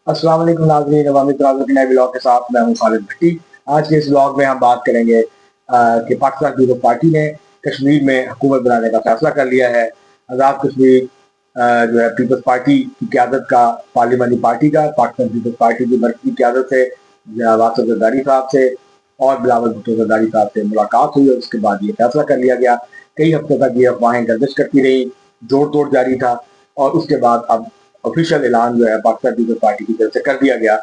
अस्सलाम वालेकुम नाज़रीन, अवामी तराज़ुक के नए ब्लॉग के साथ मैं हूं खालिद भट्टी। आज के इस ब्लॉग में हम बात करेंगे कि पाकिस्तान पीपल्स पार्टी ने कश्मीर में हुकूमत बनाने का फैसला कर लिया है। आज़ाद कश्मीर जो है पीपल्स पार्टी की क़यादत का, पार्लिमानी पार्टी का, पाकिस्तान पीपल्स पार्टी की मरकज़ी क़यादत से जनाब आसिफ ज़रदारी साहब से और बिलावल भुट्टो ज़रदारी साहब से मुलाकात हुई और उसके बाद ये फैसला कर लिया गया। कई हफ्तों तक ये अफवाहें गर्दिश करती रही, जोड़ तोड़ जारी था और उसके बाद अब ऑफिशियल ऐलान जो है पाकिस्तान पीपल्स पार्टी की तरफ से कर दिया गया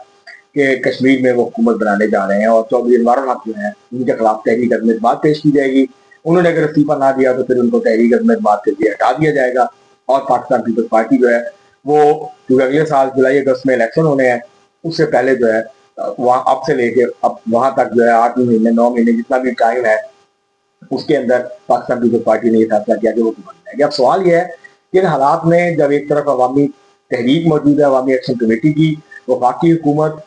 कि कश्मीर में वो हुकूमत बनाने जा रहे हैं और चौधरी अनवारुल हक जो है उनके खिलाफ तहरीक अदम एतमाद पेश की जाएगी। उन्होंने अगर इस्तीफा ना दिया तो फिर उनको तहरीक अदम एतमाद से भी हटा दिया जाएगा और पाकिस्तान पीपल्स पार्टी जो है वो, क्योंकि अगले साल जुलाई अगस्त में इलेक्शन होने हैं, उससे पहले जो है वहाँ अब से लेके अब वहां तक जो है 8 महीने 9 महीने जितना भी टाइम है उसके अंदर पाकिस्तान पीपल्स पार्टी ने ये फैसला किया कि वो हुकूमत बनाएगी। अब सवाल ये है कि इन हालात में जब एक तरफ अवामी तहरीक मौजूद है, अवामी एक्शन कमेटी की, वफाकी हुकूमत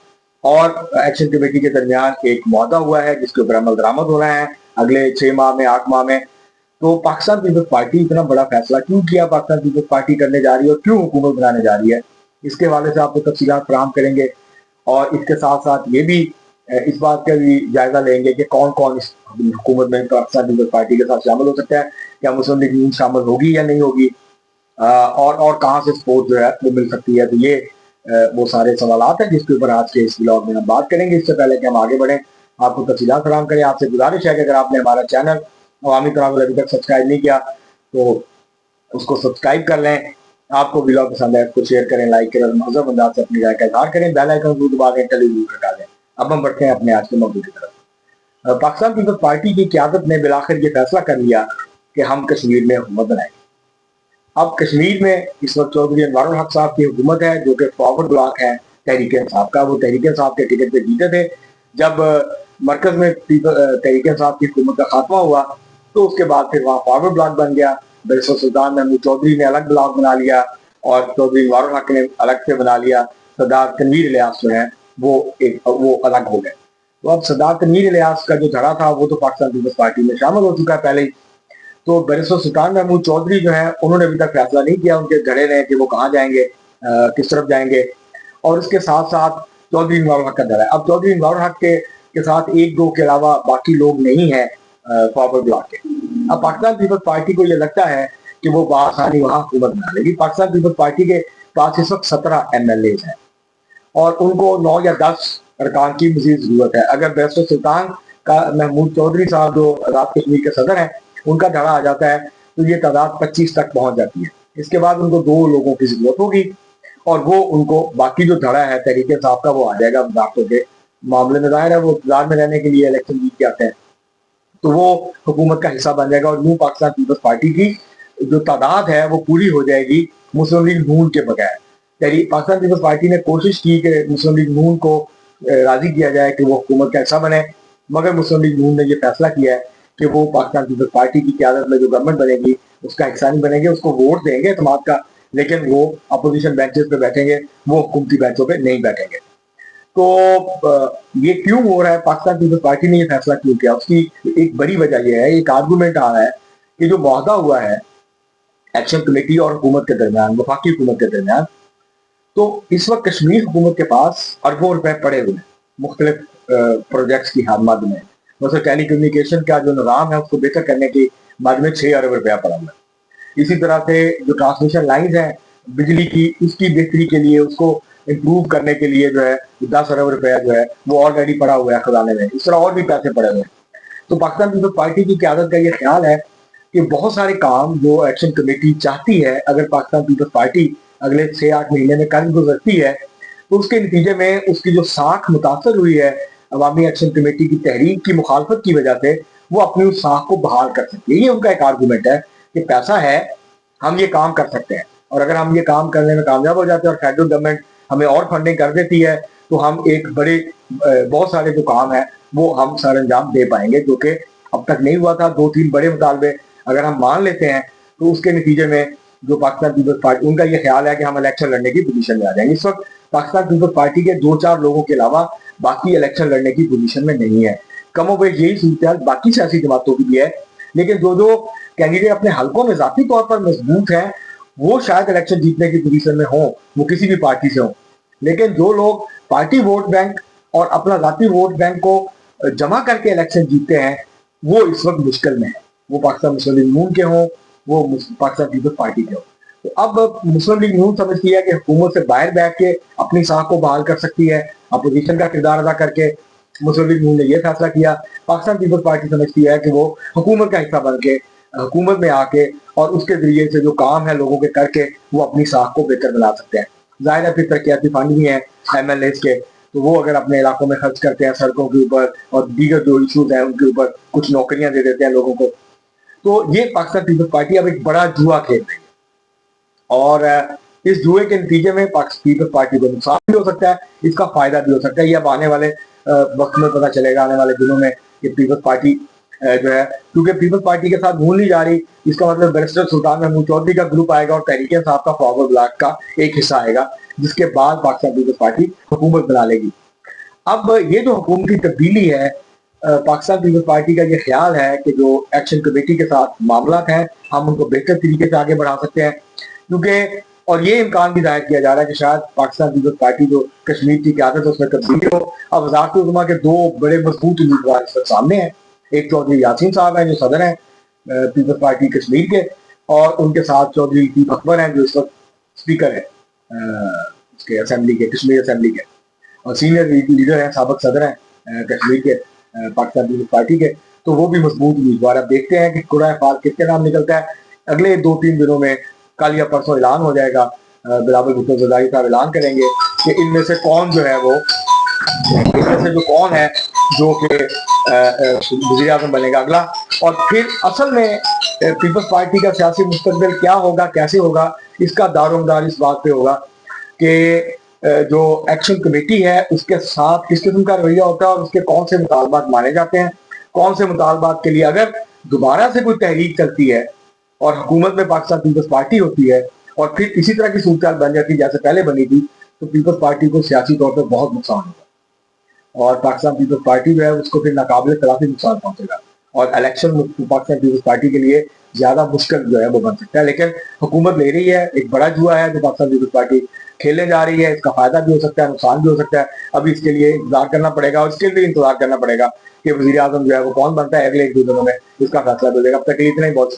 और एक्शन कमेटी के दरमियान एक मुआहदा हुआ है जिसके ऊपर अमल दरामद हो रहा है अगले 6 माह में 8 माह में। तो पाकिस्तान पीपल्स पार्टी इतना बड़ा फैसला क्यों किया, पाकिस्तान पीपल्स पार्टी करने जा रही है और क्यों हुकूमत बनाने जा रही है, इसके हवाले से आपको तफसीलात फराहम करेंगे और इसके साथ साथ ये भी इस बात का भी जायजा लेंगे कि कौन कौन इस हुकूमत में पाकिस्तान पीपल्स पार्टी के साथ शामिल हो सकता है, क्या मुस्लिम लीग नून शामिल होगी या नहीं होगी, और कहाँ से सपोर्ट जो है वो मिल सकती है। तो ये वो सारे सवालात हैं जिसके ऊपर आज के इस ब्लॉग में हम बात करेंगे। इससे पहले कि हम आगे बढ़ें, आपको तफसीलात फराहम करें, आपसे गुजारिश है कि अगर आपने हमारा चैनल अवामी तराज़ुक अभी तक सब्सक्राइब नहीं किया तो उसको सब्सक्राइब कर लें। आपको ब्लॉग पसंद है उसको शेयर करें, लाइक करें और महज़ब अंदाज से अपनी राय का इज़हार करें। बेल आइकन को दबा दें, टेलीविजन लगा दें। अब हम बढ़ते हैं अपने आज के मौजूद की तरफ। पाकिस्तान पीपल्स पार्टी की क़यादत ने बिलाखिर ये फैसला कर लिया कि हम कश्मीर में हुकूमत बनाएंगे। अब कश्मीर में इस वक्त चौधरी अनवारुल हक साहब की हुकूमत है जो कि फॉरवर्ड ब्लॉक है तहरीक इंसाफ का। वो तहरीक इंसाफ के टिकट पे जीते थे। जब मरकज में तहरीक इंसाफ की हुकूमत का खात्मा हुआ तो उसके बाद फिर वहाँ फॉरवर्ड ब्लॉक बन गया। बैरिस्टर सुल्तान महमूद चौधरी ने अलग ब्लॉक बना लिया और चौधरी अनवारुल हक ने अलग से बना लिया। सरदार तनवीर इलियास जो है वो अलग हो गए। तो अब सरदार तनवीर इलियास का जो धड़ा था वो तो पाकिस्तान पीपल्स पार्टी में शामिल हो चुका है पहले ही। तो बैरिस्टर सुल्तान महमूद चौधरी जो है उन्होंने अभी तक फैसला नहीं किया उनके धड़े ने कि वो कहाँ जाएंगे, किस तरफ जाएंगे। और इसके साथ साथ चौधरी अनवारुल हक का धड़ा है। अब चौधरी अनवारुल हक के साथ एक दो के अलावा बाकी लोग नहीं है फॉरवर्ड ब्लॉक के। अब पाकिस्तान पीपल्स पार्टी को ये लगता है कि वो बआसानी वहाँ हुकूमत बना लेगी। पाकिस्तान पीपल्स पार्टी के पास इस वक्त 17 MLA हैं और उनको 9 या 10 अरकान की मजीद जरूरत है। अगर बैरिस्टर सुल्तान का महमूद चौधरी साहब जो आज़ाद कश्मीर के सदर हैं उनका धड़ा आ जाता है तो ये तादाद 25 तक पहुंच जाती है। इसके बाद उनको 2 लोगों की जरूरत होगी और वो उनको बाकी जो धड़ा है तहरीक साहब का वो आ जाएगा वजारतों के मामले में। जाहिर है वो इंतजार में रहने के लिए इलेक्शन जीत के आते हैं तो वो हुकूमत का हिस्सा बन जाएगा और यूं पाकिस्तान पीपल्स पार्टी की जो तादाद है वो पूरी हो जाएगी मुस्लिम लीग नून के बगैर। पाकिस्तान पीपल्स पार्टी ने कोशिश की कि मुस्लिम लीग नून को राजी किया जाए कि वो हुकूमत का हिस्सा बने, मगर मुस्लिम लीग नून ने ये फैसला किया है कि वो पाकिस्तान पीपल्स पार्टी की क़यादत में जो गवर्नमेंट बनेगी उसका हिस्सा नहीं बनेंगे। उसको वोट देंगे एतमाद का, लेकिन वो अपोजिशन बेंचेस पे बैठेंगे, वो हुकूमती बेंचों पे नहीं बैठेंगे। तो ये क्यों हो रहा है, पाकिस्तान पीपल्स पार्टी ने ये फैसला क्यों किया, उसकी एक बड़ी वजह यह है, एक आर्गूमेंट आ रहा है कि जो मुआहदा हुआ है एक्शन कमेटी और हुकूमत के दरमियान, वफाकी हुकूमत के दरमियान, तो इस वक्त कश्मीर हुकूमत के पास अरबों रुपए पड़े हुए हैं मुख्तलिफ प्रोजेक्ट्स की मद में। वैसे टेली कम्युनिकेशन का जो निज़ाम है उसको बेहतर करने की मद में 6 अरब रुपया पड़ा हुआ है। इसी तरह से जो ट्रांसमिशन लाइन है बिजली की, उसकी बेहतरी के लिए, उसको इम्प्रूव करने के लिए जो है 10 अरब रुपया जो है वो ऑलरेडी पड़ा हुआ है खजाने में। इस तरह और भी पैसे पड़े हुए हैं। तो पाकिस्तान पीपल्स पार्टी की क़यादत का ये ख्याल है कि बहुत सारे काम जो एक्शन कमेटी चाहती है, अगर पाकिस्तान पीपल्स पार्टी अगले 6-8 महीने में कर गुजरती है तो उसके नतीजे में उसकी जो साख मुतासर हुई है अवामी एक्शन कमेटी की तहरीक की मुखालफत की वजह से, वो अपनी उस साख को बहाल कर सकती है। ये उनका एक आर्गूमेंट है कि पैसा है, हम ये काम कर सकते हैं और अगर हम ये काम करने में कामयाब हो जाते हैं और फेडरल गवर्नमेंट हमें और फंडिंग कर देती है तो हम एक बड़े बहुत सारे जो काम है वो हम सर अंजाम दे पाएंगे, जो कि अब तक नहीं हुआ था। 2-3 बड़े मुतालबे अगर हम मान लेते हैं तो उसके नतीजे में जो पाकिस्तान पीपल्स पार्टी, उनका ये ख्याल है कि हम इलेक्शन लड़ने की पोजीशन में आ जाएंगे। इस वक्त पाकिस्तान पीपल्स पार्टी के 2-4 लोगों के अलावा बाकी इलेक्शन लड़ने की पोजीशन में नहीं है। कमोबेश यही सूरत बाकी सियासी जमातों की भी है, लेकिन जो कैंडिडेट अपने हलकों में जाती तौर पर मजबूत हैं वो शायद इलेक्शन जीतने की पोजीशन में हो, वो किसी भी पार्टी से हो। लेकिन जो लोग पार्टी वोट बैंक और अपना जाती वोट बैंक को जमा करके इलेक्शन जीतते हैं वो इस वक्त मुश्किल में है, वो पाकिस्तान मुस्लिम लीग नून के हों, वो पाकिस्तान पीपल्स पार्टी के हों। तो अब मुस्लिम लीग नून समझती है कि हुकूमत से बाहर बैठ के अपनी साख को बहाल कर सकती है, अपोजिशन का किरदार अदा करके मुस्लिम लीग नून ने यह फैसला किया। पाकिस्तान पीपल्स पार्टी समझती है कि वो हुकूमत का हिस्सा बन के हुकूमत में आके और उसके जरिए से जो काम है लोगों के करके वो अपनी साख को बेहतर बना सकते हैं। जाहिर है फिर तरक्याती फंड भी हैं MLA के, तो वो अगर अपने इलाकों में खर्च करते हैं सड़कों के ऊपर और दीगर जो इशूज हैं उनके ऊपर, कुछ नौकरियां दे देते हैं लोगों को, तो ये पाकिस्तान पीपल्स पार्टी अब एक बड़ा जुआ खेल रही है और इस जुए के नतीजे में पाकिस्तान पीपल्स पार्टी को नुकसान भी हो सकता है, इसका फायदा भी हो सकता है। ये अब आने वाले वक्त में पता चलेगा, आने वाले दिनों में कि पीपल्स पार्टी जो है, क्योंकि पीपल्स पार्टी के साथ भूल नहीं जा रही, इसका मतलब बैरिस्टर सुल्तान महमूद चौधरी का ग्रुप आएगा और तहरीक इंसाफ का फॉरवर्ड ब्लॉक का एक हिस्सा आएगा, जिसके बाद पाकिस्तान पीपल्स पार्टी हुकूमत बना लेगी। अब ये जो हुकूमती तब्दीली है, पाकिस्तान पीपल्स पार्टी का ये ख्याल है कि जो एक्शन कमेटी के साथ मामला हैं हम उनको बेहतर तरीके से आगे बढ़ा सकते हैं, क्योंकि और ये इम्कान भी जाहिर किया जा रहा है कि शायद पाकिस्तान पीपल्स पार्टी जो कश्मीर की क़यादत है उसमें तब्दीली हो। अब वज़ारत उज़्मा के दो बड़े मजबूत उम्मीदवार इस वक्त सामने हैं, एक चौधरी यासीन साहब हैं जो सदर हैं पीपल्स पार्टी कश्मीर के, और उनके साथ चौधरी लतीफ अकबर हैं जो इस वक्त स्पीकर है उसके असेंबली के, कश्मीर असेंबली के, और सीनियर लीडर हैं, साबिक सदर हैं कश्मीर के पाकिस्तान पीपल्स पार्टी के, तो वो भी मजबूत उम्मीदवार। अब देखते हैं कि कुराए फाल किसके नाम निकलता है। अगले 2-3 दिनों में कल या परसों ऐलान हो जाएगा, बिलावल भुट्टो ज़रदारी साहब ऐलान करेंगे कि इनमें से कौन जो है वो, इनमें से जो कौन है जो कि वज़ीर आज़म बनेगा अगला। और फिर असल में पीपल्स पार्टी का सियासी मुस्तकबिल क्या होगा, कैसे होगा, इसका दारोमदार इस बात पे होगा कि जो एक्शन कमेटी है उसके साथ किस किस्म का रवैया होता है और उसके कौन से मुतालबात माने जाते हैं, कौन से मुतालबात के लिए अगर दोबारा से कोई तहरीक चलती है और हुकूमत में पाकिस्तान पीपल्स पार्टी होती है और फिर इसी तरह की सूरत बन जाती है जैसे पहले बनी थी, तो पीपल्स पार्टी को सियासी तौर पर बहुत नुकसान होगा और पाकिस्तान पीपल्स पार्टी जो है उसको फिर नाकाबिले तलाफी नुकसान पहुंचेगा और इलेक्शन पाकिस्तान पीपल्स पार्टी के लिए ज्यादा मुश्किल जो है वो बन सकता है। लेकिन हुकूमत ले रही है, एक बड़ा जुआ है जो पाकिस्तान पीपल्स पार्टी खेलने जा रही है, इसका फायदा भी हो सकता है, नुकसान भी हो सकता है। अभी इसके लिए इंतजार करना पड़ेगा और इसके लिए इंतजार करना पड़ेगा कि वज़ीर आज़म जो है वो कौन बनता है। अगले 1-2 दिनों में इसका फैसला मिलेगा। अब तक इतना ही बहुत